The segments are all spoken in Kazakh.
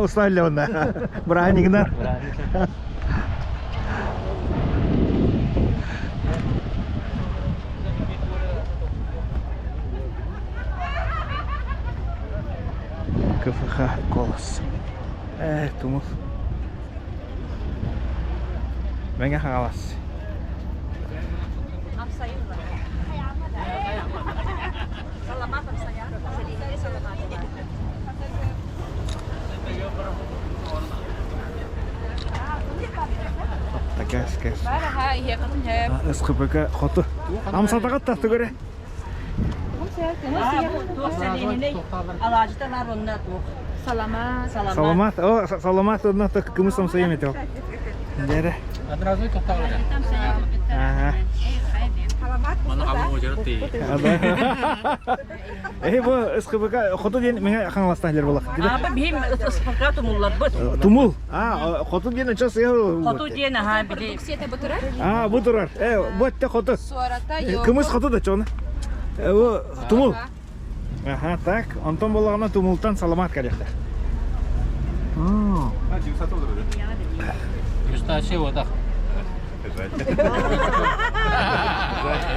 Usta öyle onda. Brani gider. КФХ Колос. Тумус. Venga, hagas. Kes. SKPK xotu. Amsatagat tahtı göre. Salamat. Oh, salamat onunla tak kımız samsayı metel. Dere. Adrazı total ya. Aha. Mana kamu mau jerti. Bu SKPK xotu diye mene kanlastan bolak. Apa bihim SKPK tumullar bot. Tumul. Xotu diye ças ya. Xotu diye ha bili. Bu durar. Bu ette xotu. Kımız xotu da çonu. Bu tumul. Aha, tak. Anton bolağına tumultan salamat kalyakta. Yustasi wadah.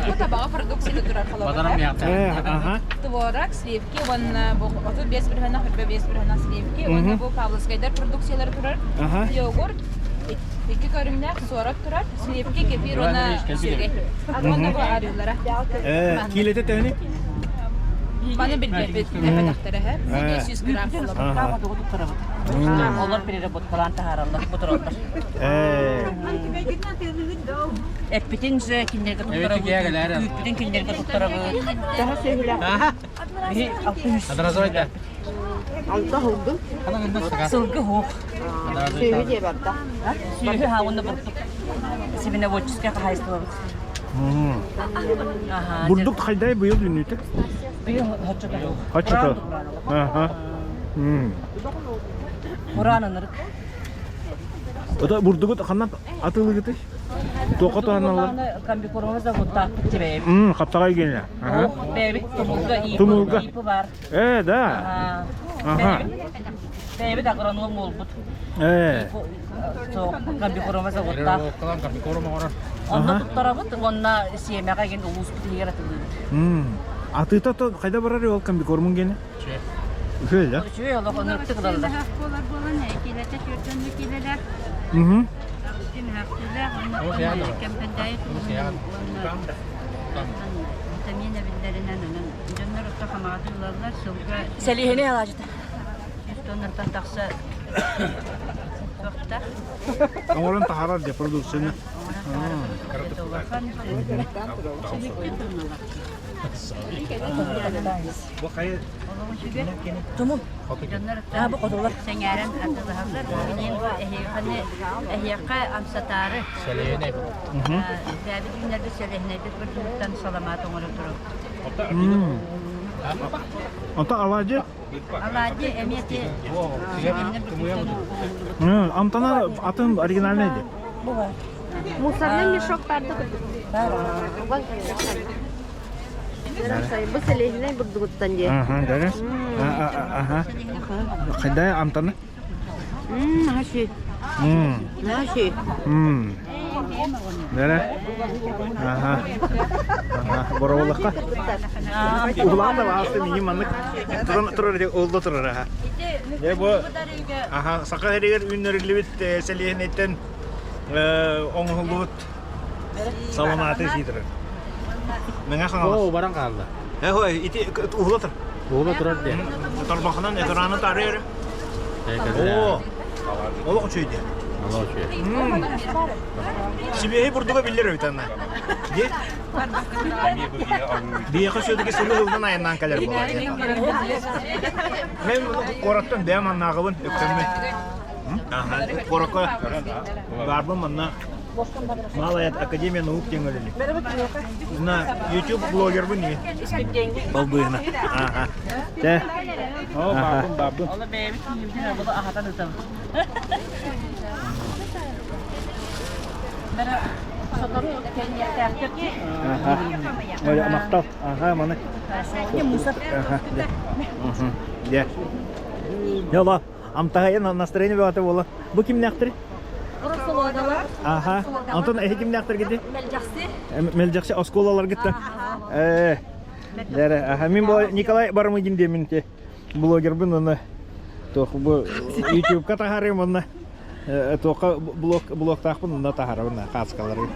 Bu tabağı produksiyonu durar falan. Badanam yaptı. Aha. Tvorak, slivki, bu otu bez bir hana, hırbe bez bir hana slivki, onda bu Pavlovskaylar produksiyaları durar. Yoğurt, iki karımlar, soğuk durar, slivki, kefir, ona sürge. Onda bu arıyorlar. Kilete tane? Bana bir tepe daktara hep. 500 gram falan. Onlar bir bot falan taharallah bot rotlar. Epitin ze kinler Evet, ikiye gelir. Bütün kinler tutara bu. Daha söyle. Adrazı wadah. Alta oldu. Kana ngendas ka? Sulgu hu. Söyle diye barda. Suyu ha onda bot. Sibine boçus ka haysto. Aha. Burduk hayday bu yıl ünlüydü. Bir haçta. Haçta. Aha. Buranın ırk. O da burduk kanat atılı gitti. Tokat analar. Kambi korumuz da botta tibe. Kaptagay gene. Aha. O bebek tumulga iyi. Tumulga. İpi var. Da. Aha. Bebek da kran ol but. So kambi korumuz da botta. Kalan kami koruma orang. Onda tutara but onna siyemeka gen ulus piti yaratıldı. Atıta to kayda barar yol kan bir korumun gene. Öyle ya. Şu yola konuktuk dalda. Bolar bolan ekilete çörtünlü kileler. Din haftalar onu kempendayet. Vitamine billerinden onun. Canlar otakamadı yıllar sulga. Selihini alacak. Üstünlerden taksa. Sokta. Amaran taharar dia produksinya. Bu kayak Tumul. Canlar Ha bu kodolar. sengaran atı hazır. Binin bu ehiyaka amsatarı. Selene. David günlerde selehneydi. Kırdıktan salamat onu oturup. Anta alacı. Allah'cı emniyeti. Amtana atın orijinal neydi? Bu var. Мусорный мешок бардык. Bu selehine burduktan diye. Aha, deres. Aha. Kayda amtana? Haşi. Haşi. Dere. Aha. Borobolakka. Ulan da var aslında iyi manlık. Turur diye oldu turur ha. Ya bu aha sakal heriger ünlü bit selihenetten ongulut. Salamatı sidir. Menga kangalas. Oh, barang kaldı. Hoy iti uhulatır. Uğurla durar diye. Tarbakından ekranı tarıyor. Oo. Oğlum çöydü. Allah şey. Sibihi burduga bilir bir tane. Di. Dia kasıyordu ki sulu hıldan ayından kalır bu. Hem korattan deman nağıbın öktemmi. Aha, korako. Garbın manna. Malayat Akademiya Nаук теңелели. На YouTube блогер bu niye? Bal bu yana. Aha. De. Oh, babun. Allah bebek kimdir? Bu da ahatan tutam. Bana Ага. Öyle maktal. Aha mana. Ага. Ya. Yola. Amtahaya настроение бата бола. Bu kim näktер? Aha. Антон kim näktер gitti? Meljakşı oskolalar gitti. Дәрі. Aha мен бұл Николай Бармыгин демін те. Блогер бін оны. Тоқ бұл YouTube-ка тағарым оны. Тоқа блог тақпын оны тағарым оны қасқалары.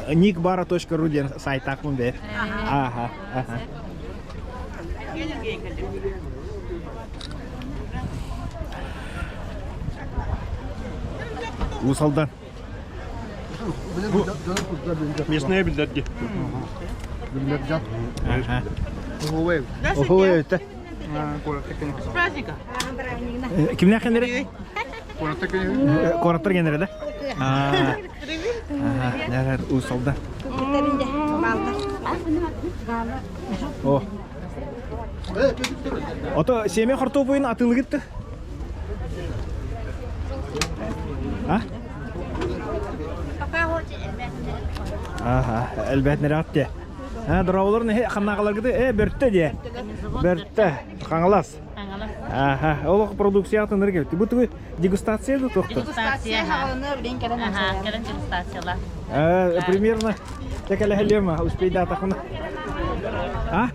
Nikbara.ru ден сайт тақпын бер. Аха. Усалдан. Местные билдерги. Билдерджан. Ага. Охуев. Охуев это. С праздника. Kimler kendiri? Konatak. Konatar kendiri de. Aha. Nerede usaldan. Oh. Ото семья хартопойын атылы кетті. А? Аха, әлбәт нәре атты. Дырауларын қанағалар кеді, бөртті де. Бөртті, қаңылас. Аха, ол продукция атыныр келді. Бұл түгі дегустация еді тоқты? Дегустация. Келін дегустациялар. Примерно, так әлі әлема, успейді атақына. А?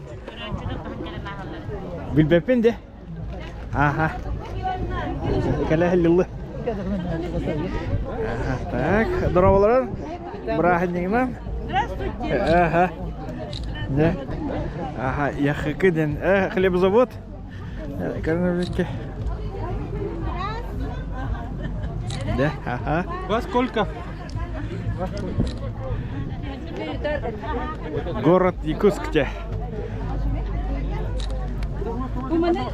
Bilbepin de. Aha. Kalah lillah. Aha, tak. Darawalar berahannya. Aha. Да. Ага, я хакиден. Хлебозавод. Карнавички. Да, ага. Во сколько? Город Якутск. Bu mana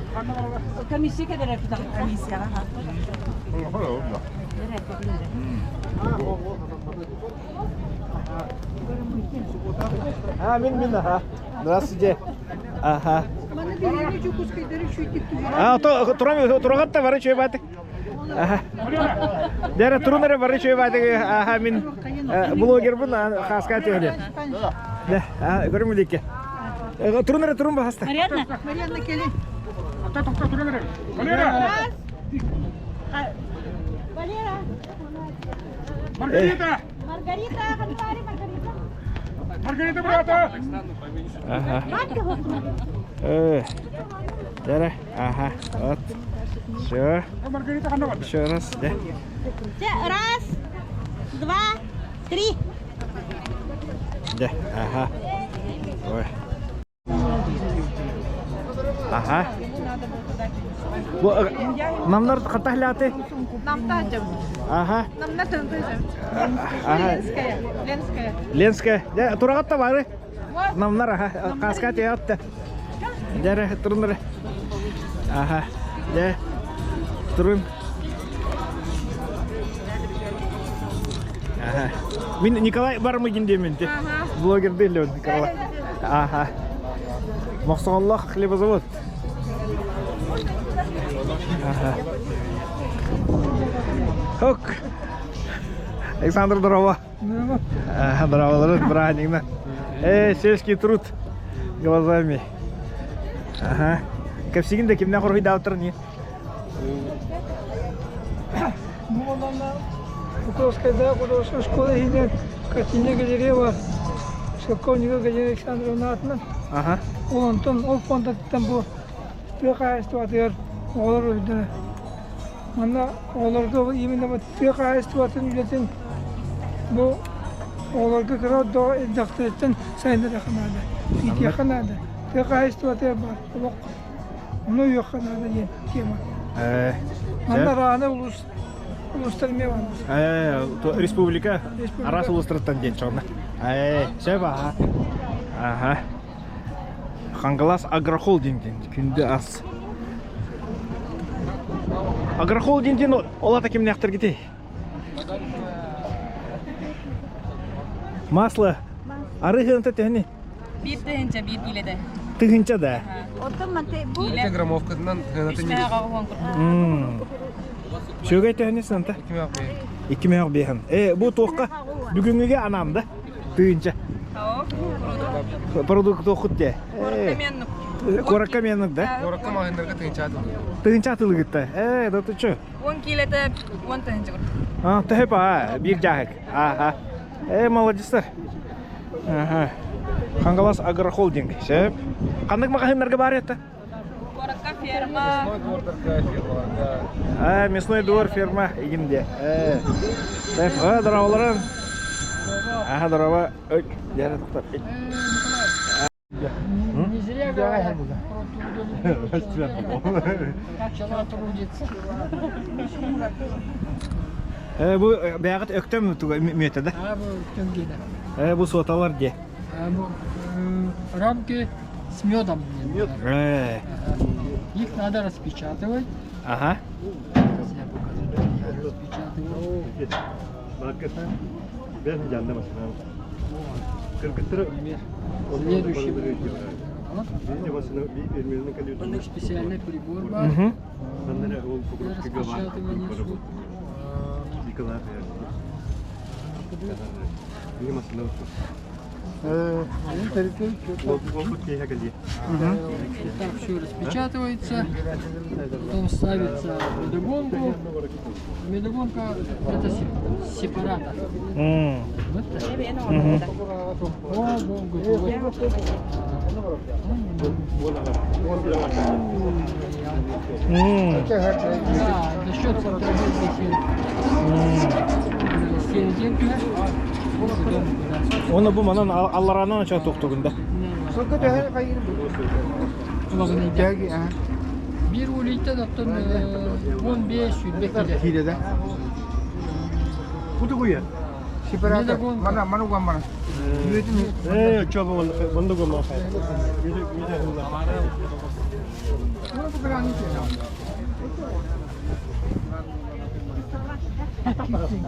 komisiya kadar kita komisiya ha. Min ага. Здравствуйте. Ага. Турагатта бары чөй баты. Ага. Дәрі турунары бары чөй баты. Ага, мен блогер бун, хаска тегеле. Да, көрім үлеке. Турунары турун бағаста. Mariana келі. Тоқта тұрыңдар. Валера! Маргарита! Маргарита, брата! Ага. Дәрі. Ага. Вот. Все. Маргарита қанда бар? Еще раз. Да. Раз, два, три. Да. Ага. Ой. Ага. Bu namlar katahlatı. Намтажем. Aha. Намнатажем. Aha. Ленская. Ленская. Да, турагатта бары. Namlar aha. Kaskati yattı. Dere turunları. Aha. De. Turun. Aha. Min Николай Бармыгин demin de. Блогер değil он Николай. Aha. Мақсаллах хлебозавод. Ага. Хок. Александр Дрова. Дроволоры, бранина. Сельский труд глазами. Ага. Капсигин да кимнен корхой давтыр не? Бутовская школа идет, Катине Галерева, Шелковника Галина Александровна атынан. Ага. Олантон, ол фондаттан бұл түйеқайысты атығар олар өйдіні. Мана оларға именно түйеқайысты атын үйлетін бұл оларға қырау дақтыреттен сайындар қанады. Ите қанады. Түйеқайысты атығар бар. Олық мұны үйек қанады ен тема. Мана раны ұлыстарме бар. Республика арас ұлыстырыттан ден çoğuna. Şey var. Aha. Хангалас агрохолдингден күнді аз. Агрохолдингден олата кемне ақтыр кете? Масло. Ары хынты тәне? Bir təhəncə, bir bilədə. Тыгынча да. Эти граммовкадан Шөгәй тәне сanta? 2 мең бейхан. Бу тоққа Бүгүнгүгө анам да. Тыынча. Продукт окут де. Коракаменник да. Коракка магындырга тыйынча атылды. Тыынча атылгытта. Да ты чё? 10 килода 10 тыгынчы. Тэпа, бир жагык. Ага. Молодецтер. Ага. Хангалас агрохолдинг. Сеп. Кандай магазиндарга бар это? Коракка ферма. Мясной двор ферма игинде. Так, дроволарын. Дрова. Ой, яра туктап. Не зря говорят. Акчалар трудится. Бу бягат өктөм мөтө да. Бу төнгеде. Бу соталар де. Бу рамки с медом. Их надо распечатывать. Ага. Сейчас я покажу. Я распечатываю. Следующий. У них специальный прибор бар. Для распечатывания суд. Так все распечатывается, потом ставится в медогонку. Медогонка это сепаратор. Вот так. За счет централизации серединка. Оны бу манан алларанан ача токтогунда. Bir ulite doktor 15 100 kilo. Kutu kuya. Mana mana gua mana. Coba bunda gua.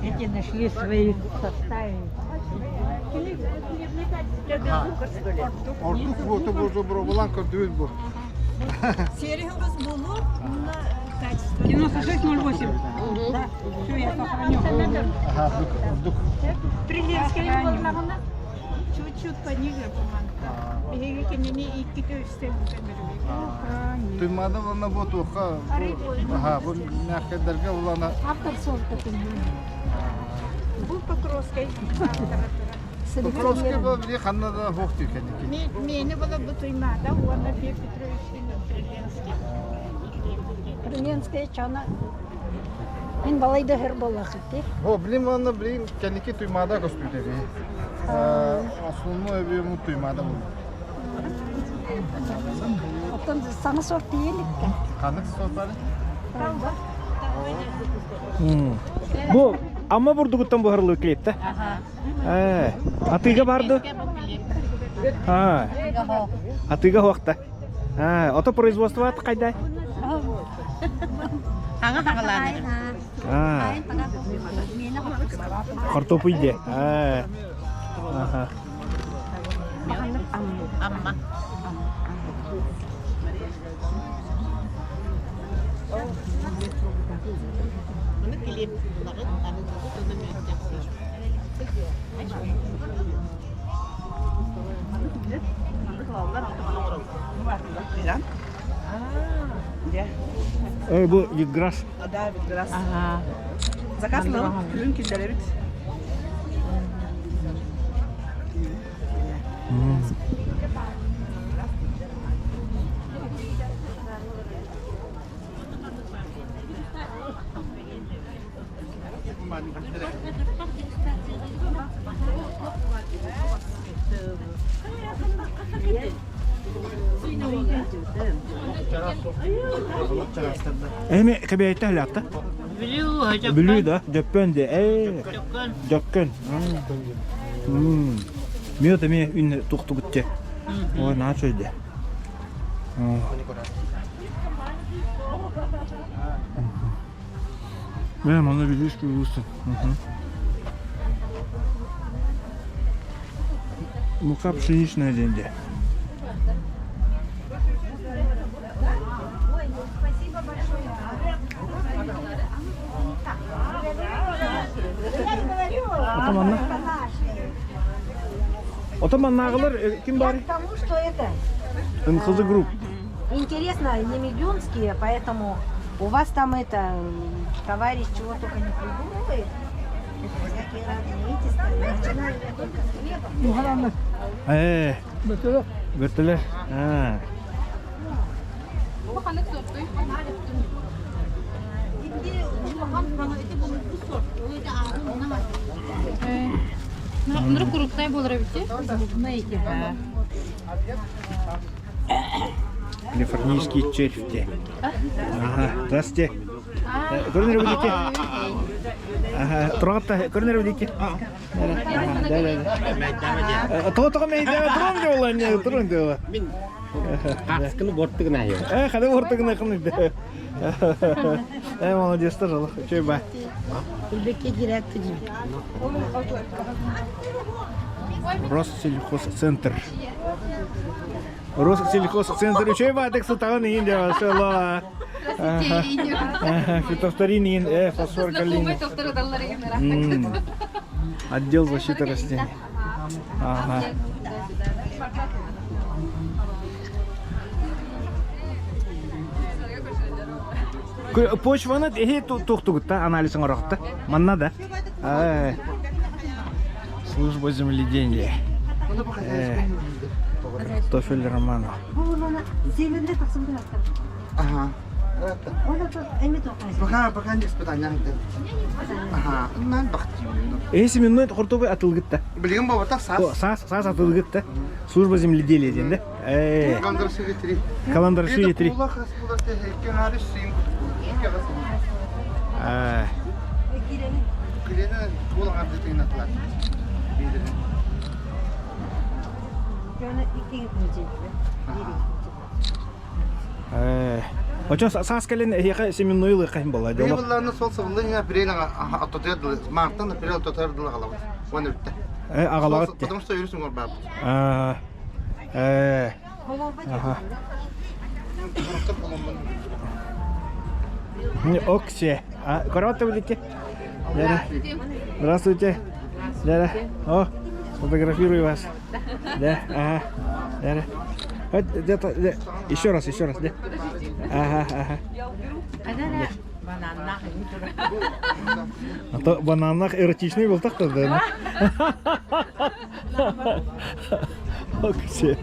Эти нашли свои составы. Ортук бото бозо броволанка дюз бо. Серегас було на качество. 9608. Да. Все, я сохраню. Прилинская волнована. Чуть-чуть пониже поманка. Беги к ней и киты стену камеру. Туймада вона бото ха. Ага, бу нахедарга вона. Автор сорта ты. Бұл Покровской. Покровский бу бир ханнада хохты кенеки. Мені було б туймада, вона Петр Петрович Прилинский. Прилинская чана. Мен балайды гыр болахты. О, блин, вона блин кенеки туймада гостуйдеби. Основной бир му туймада бу. Оттан саңа сорт елікке. Канык сотары? Бу Amma Burdugu'ttan bu harlı klipte. Atıga bardı. Ha. Atıga hoqta. Ha, ota производство at qayda? Аңа тағаланы. Ha. Картоп иде. Ha. Aha. Amma. Bu Витграс. Да, Витграс. Ага. Заказ был, клюнки для рыб. Эми кебейте халакта? Билүү да, дөппөн де. Дөпкөн. Мёда ме үн туктугутче. Ой, на чойде. Мен мана билиш күйүсүн. Мука пшеничная деньги. Потом она. Отоман нағылар ким бар? Потому что это Инхызы групп. интересно, не миллионские, поэтому у вас там это товарищ чего только не придумывает. Всякие разные эти страны. Начинали я только с хлеба. Бертелер. Нұры құрықтай болыр әбітте? Калифорнийский червь. Ага, здравствуйте. Көрінер өбілеке? Ага, тұрғатта көрінер өбілеке? Тоғытыға мәйді, тұрын де ола, не, тұрын де ола. Қақсықыны борттығын айы. Қады ортығын айқын еді. Молодестер жылы, чөй ба. Ульбеке директор. Россельхозцентр. Россельхозцентр, чөй ба, тек сылтағын ең де ба, сылы. Фитофторин ең, фосфор калин. Отдел защиты растений. Ага. Почваны тоқтығытта, анализің орақта. Манна да. Служба земледения. Тофель Романов. Землянды тақсымды ақтар. Ага. Оны тут әмет оқайсың. Пока не испытания. Ага, мен бақтым. Семенной құртовый атылғытта. Білген ба, так сас. Сас атылғытта. Служба земледелия дейінде. Календар сүйетірі. Календар сүйетірі. Очон сас кален яка семенной лы кайм бала дела. Биларны сол сылыңа бирелең атотырды. Мартан бирел атотырды галабы. Оны битте. Агалагат. Потому что юрисың бар баб. Ага. Оксе. Коротко будете? Здравствуйте. Да. О, сфотографирую вас. Да, ага. Да. Вот где-то еще раз, да. Ага. А то бананах эротичный был так-то, да? Оксе.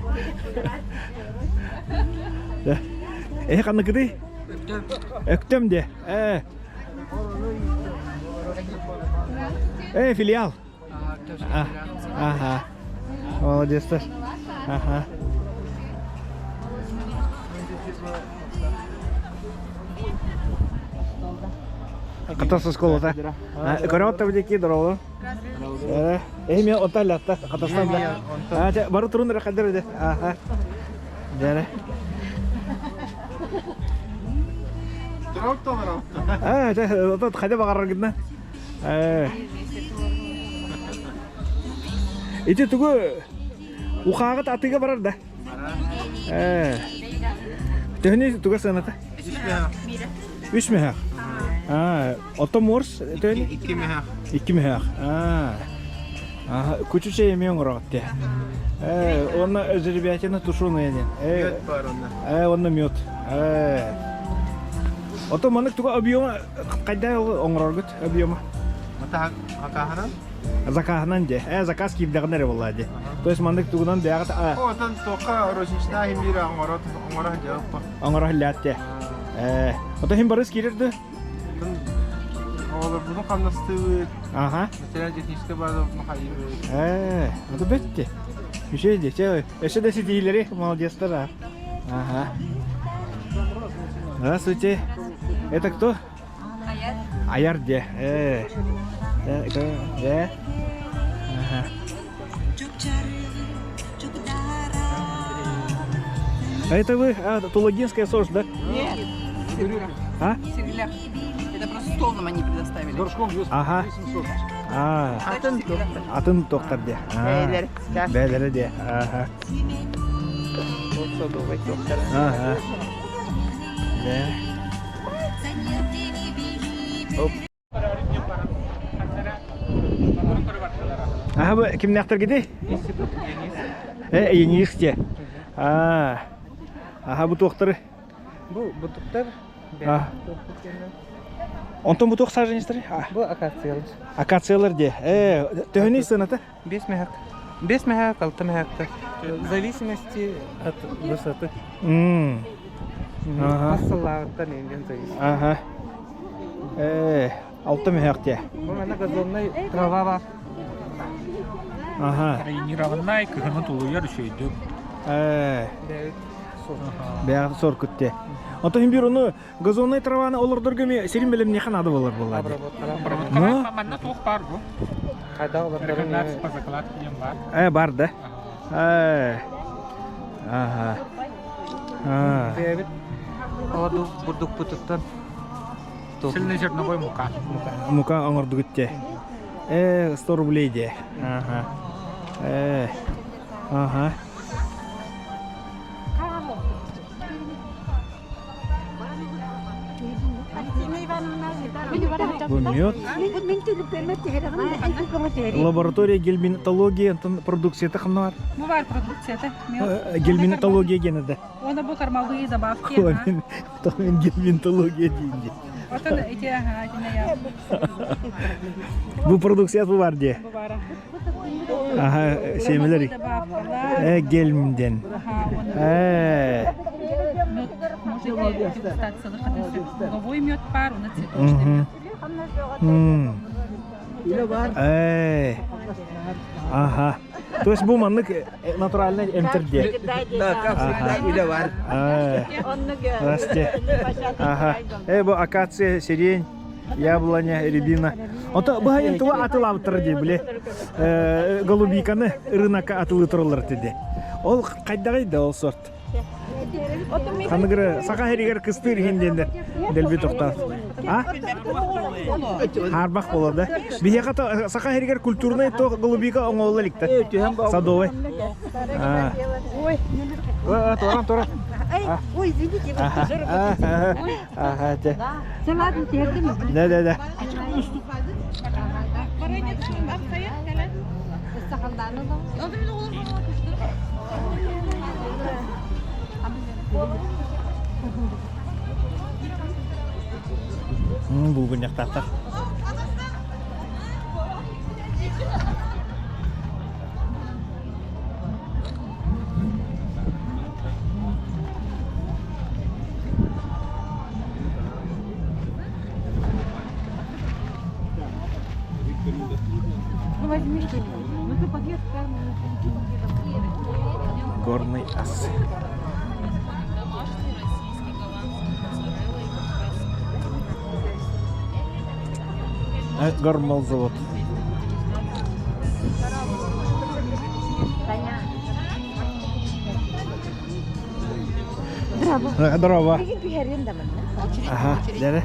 Да. Қаны кіді? Өктем де. Филиал. Ага. Молодестер. Ага. Қатасы сколыта. Көрі бідекі дұрауы. Мен оталатта, Қатастанда. Бары тұрындыр қадыр өде. Ага. Дәрі. Тот ходя багарар гидна. Ити тугу ухагат атыга барар да. Төһни туга саната. 3 меха. Отоморс төһни 2 меха. 2 меха. Күчүче емең оракты. Онна özürбиятина тушуна еден. Мёд бар онна. Онна мёд. Ото маннык туга объема кайда оңроргут объема? Мата акаханан? Закаханан де. Заказ кийдегенер боллади. То есть маннык тугунан дягат. Отан тока росична химира оңора жаппа. Оңора лятте. Ото хим барыс кирерди? Олар буну камнасты. Ага. Материал технический база махайы. Ото бетти. Üşeydi. Эше де сидилери молодецтер. Ага. Здравствуйте. Это кто? Аяр де. Ага. А это вы Тулагинская СОЖ, да? Нет. Сирилях. Это просто стол нам они предоставили. Горшком 200. Ага. Атын доктор де. Бәйлері де. Ага. Садовый доктор. Ага. Да. Оп. Ага, bu kim naqtar gidi? Енисте. Аха, bu tohtarı. Bu butuklar. Ondan bu toh sarjınızdır? Bu akatsiyalar. Акациялар де. Төхөний сыната? 5 мехак. 5 мехак, 6 мехак. В зависимости от высоты. Массалардан енген зависит. Ага. 6 мехак де. Bu mana газонный трава var. Ага. Тренированный, кыгыны тулуяр шөйдүк. Evet. Бәғді сор күтте. Ото хим бир оны газонный траваны олордоргөме серин белем не ханады болар булар. Обработка манна тух бар бу. Кайда олар Рекомендация по закладке дем бар. Бар да. Ага. Evet. Оду бурдук бутуктан. Сильный зерновой мука. Мука оңорду күтте. 100 рублей де. Ага. Ага. Bu mед. Лаборатория гельминтология продукцияты кымны бар? Bu var продукцияты. Гельминтология гені де. Оны бұл кармалгы добавки. Мен гельминтология дейінде. Отын эти я. Bu продукция bu var diye. Bu var. Aha, şeymeleri. Gelminden. Можете дегустация луговой мед пар, он цветочный мед. Ага. То есть bu manlık натуральный эмтерде. Да, как всегда, или var. Здрасте. Ага. Bu акация, сирень, яблоня, рябина. Ота bu hayın tuva atılabıtır diye bile. Голубиканы рынокка атылы тұрылыр dedi. Ол қайда ол сорт? Қанығыры сақа херігер кыстыр хендендер дәлбе тоқтар. Харбақ болады. Бие қата сақа херігер культурный то голубика оңолы ликті. Садовый. Торан. Ой, извините, Ага, салат тердим. Да. Бұл күнек тақтар. Горный ас. Гормал завод. Дрова. Ага, дәрі.